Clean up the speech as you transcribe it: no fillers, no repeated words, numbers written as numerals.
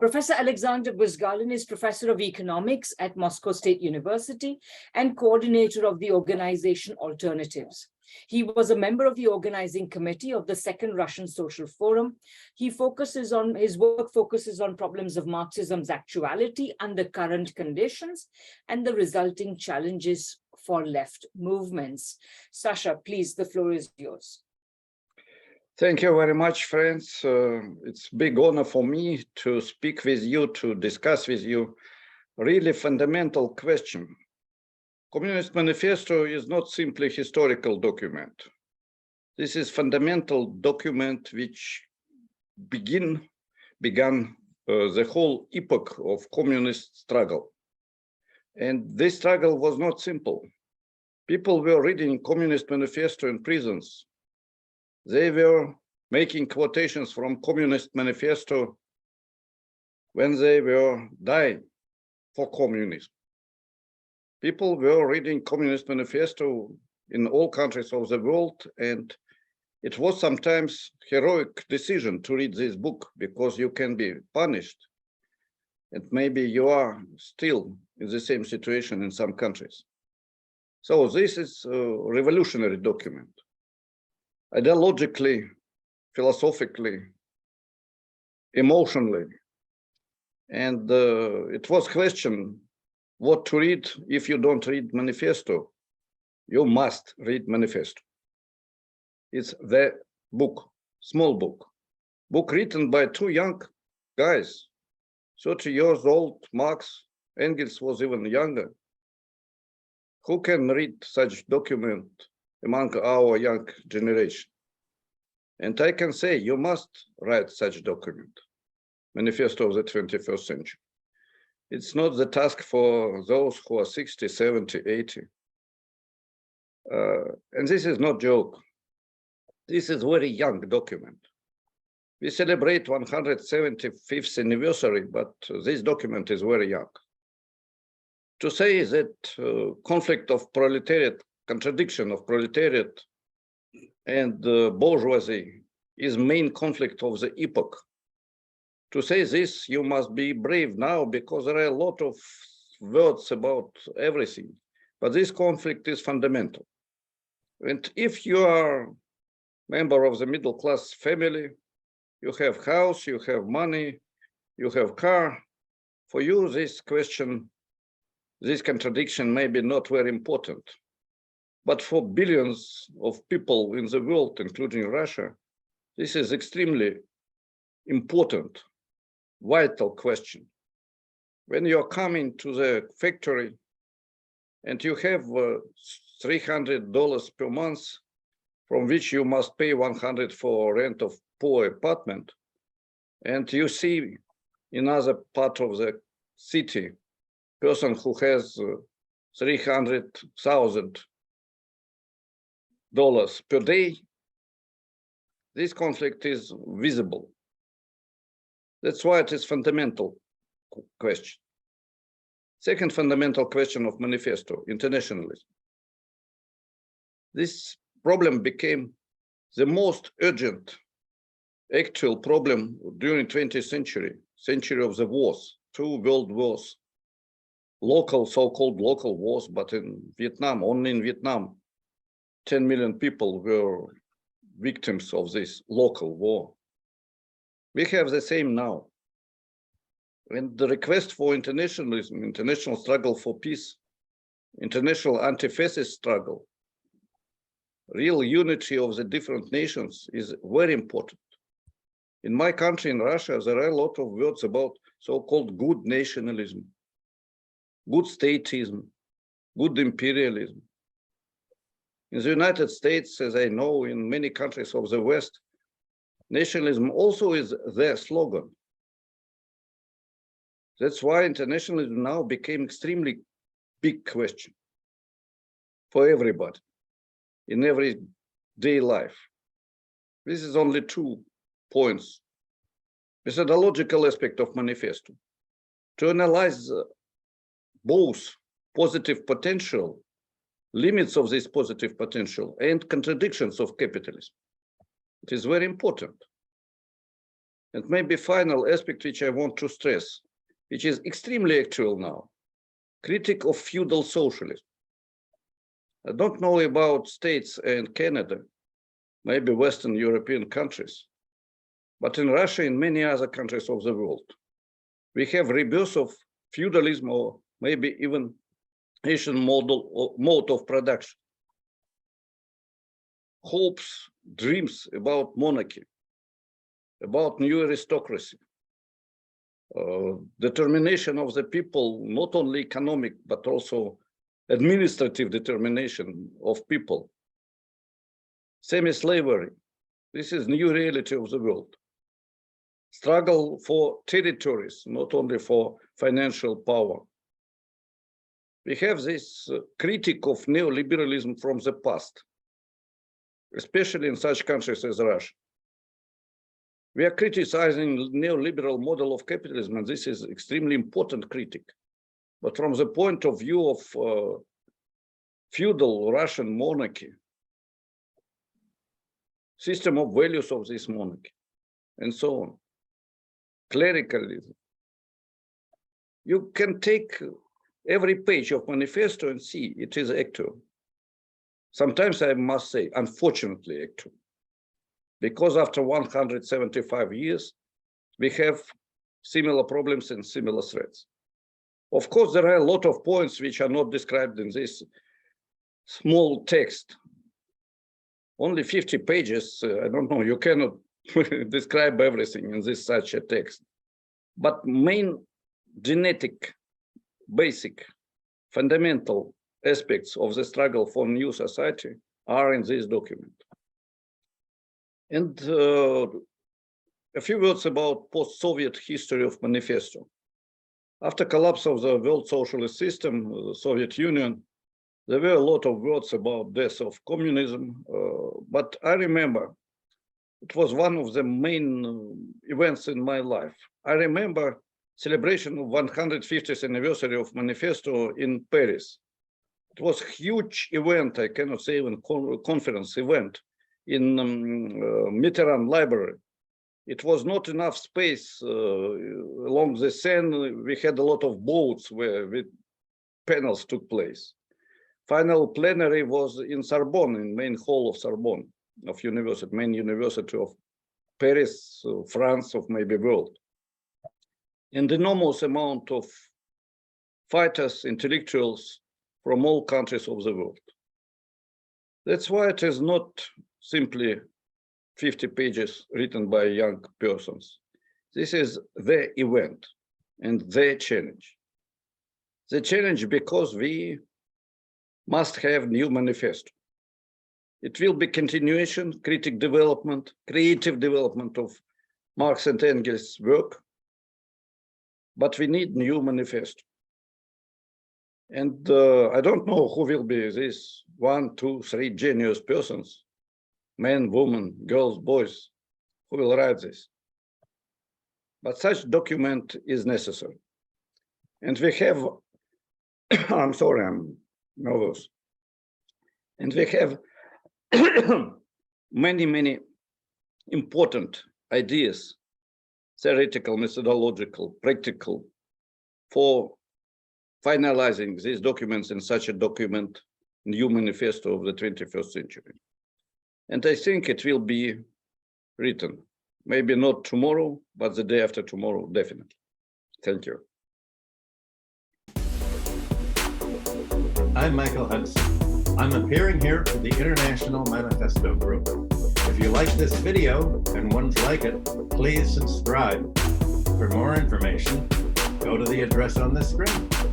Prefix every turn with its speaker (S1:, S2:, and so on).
S1: Professor Alexander Buzgalin is Professor of Economics at Moscow State University and coordinator of the organization Alternatives. He was a member of the organizing committee of the Second Russian Social Forum. His work focuses on problems of Marxism's actuality under current conditions and the resulting challenges for left movements. Sasha, please, the floor is yours.
S2: Thank you very much, friends. It's a big honor for me to speak with you, to discuss with you really fundamental question. Communist Manifesto is not simply a historical document. This is fundamental document which began the whole epoch of communist struggle. And this struggle was not simple. People were reading Communist Manifesto in prisons. They were making quotations from Communist Manifesto when they were dying for communism. People were reading Communist Manifesto in all countries of the world, and it was sometimes heroic decision to read this book because you can be punished, and maybe you are still in the same situation in some countries. So this is a revolutionary document. Ideologically, philosophically, emotionally. And it was questioned what to read if you don't read Manifesto. You must read Manifesto. It's the book, small book written by two young guys, 30 years old. Marx, Engels was even younger. Who can read such document among our young generation? And I can say you must write such document, Manifesto of the 21st century. It's not the task for those who are 60, 70, 80. And this is not joke. This is very young document. We celebrate 175th anniversary, but this document is very young. To say that conflict of proletariat, contradiction of proletariat and bourgeoisie is main conflict of the epoch. To say this, you must be brave now because there are a lot of words about everything, but this conflict is fundamental. And if you are a member of the middle class family, you have house, you have money, you have car, for you this question, this contradiction may be not very important. But for billions of people in the world, including Russia, this is extremely important, vital question. When you're coming to the factory and you have $300 per month, from which you must pay 100 for rent of poor apartment, and you see in other part of the city, person who has $300,000 per day, this conflict is visible. That's why it is fundamental question. Second fundamental question of Manifesto, internationalism. This problem became the most urgent actual problem during 20th century, century of the wars, two world wars, local, so-called local wars, but in Vietnam, only in Vietnam, 10 million people were victims of this local war. We have the same now. And the request for internationalism, international struggle for peace, international anti-fascist struggle, real unity of the different nations is very important. In my country, in Russia, there are a lot of words about so-called good nationalism, good statism, good imperialism. In the United States, as I know, in many countries of the West, nationalism also is their slogan. That's why internationalism now became extremely big question for everybody in everyday life. This is only 2 points. Methodological aspect of Manifesto. To analyze both positive potential, limits of this positive potential, and contradictions of capitalism. It is very important. And maybe final aspect which I want to stress, which is extremely actual now, critique of feudal socialism. I don't know about States and Canada, maybe Western European countries, but in Russia and many other countries of the world, we have rebirth of feudalism or maybe even Asian model or mode of production. Hopes, dreams about monarchy, about new aristocracy, determination of the people, not only economic, but also administrative determination of people. Semi-slavery, this is new reality of the world. Struggle for territories, not only for financial power. We have this critique of neoliberalism from the past, especially in such countries as Russia. We are criticizing neoliberal model of capitalism, and this is extremely important critique. But from the point of view of feudal Russian monarchy, system of values of this monarchy, and so on, clericalism, you can take every page of Manifesto and see it is actual. Sometimes I must say, unfortunately actual, because after 175 years, we have similar problems and similar threats. Of course, there are a lot of points which are not described in this small text. Only 50 pages, I don't know, you cannot describe everything in this such a text. But main genetic, basic, fundamental aspects of the struggle for new society are in this document. And a few words about post-Soviet history of Manifesto. After collapse of the world socialist system, the Soviet Union, there were a lot of words about death of communism, but I remember it was one of the main events in my life. I remember celebration of 150th anniversary of Manifesto in Paris. It was a huge event, I cannot say even conference event, in Mitterrand Library. It was not enough space along the Seine. We had a lot of boats where panels took place. Final plenary was in Sorbonne, in main hall of Sorbonne, of university, main university of Paris, France, of maybe world. And enormous amount of fighters, intellectuals from all countries of the world. That's why it is not simply 50 pages written by young persons. This is the event and the challenge. The challenge because we must have new manifesto. It will be continuation, critic development, creative development of Marx and Engels' work, but we need new manifesto. And I don't know who will be these 1, 2, 3 genius persons, men, women, girls, boys, who will write this. But such document is necessary. And we have, I'm sorry, I'm nervous. And we have many, many important ideas, theoretical, methodological, practical, for finalizing these documents in such a document, new manifesto of the 21st century. And I think it will be written, maybe not tomorrow, but the day after tomorrow, definitely. Thank you.
S3: I'm Michael Hudson. I'm appearing here for the International Manifesto Group. If you like this video and ones like it, please subscribe. For more information, go to the address on the screen.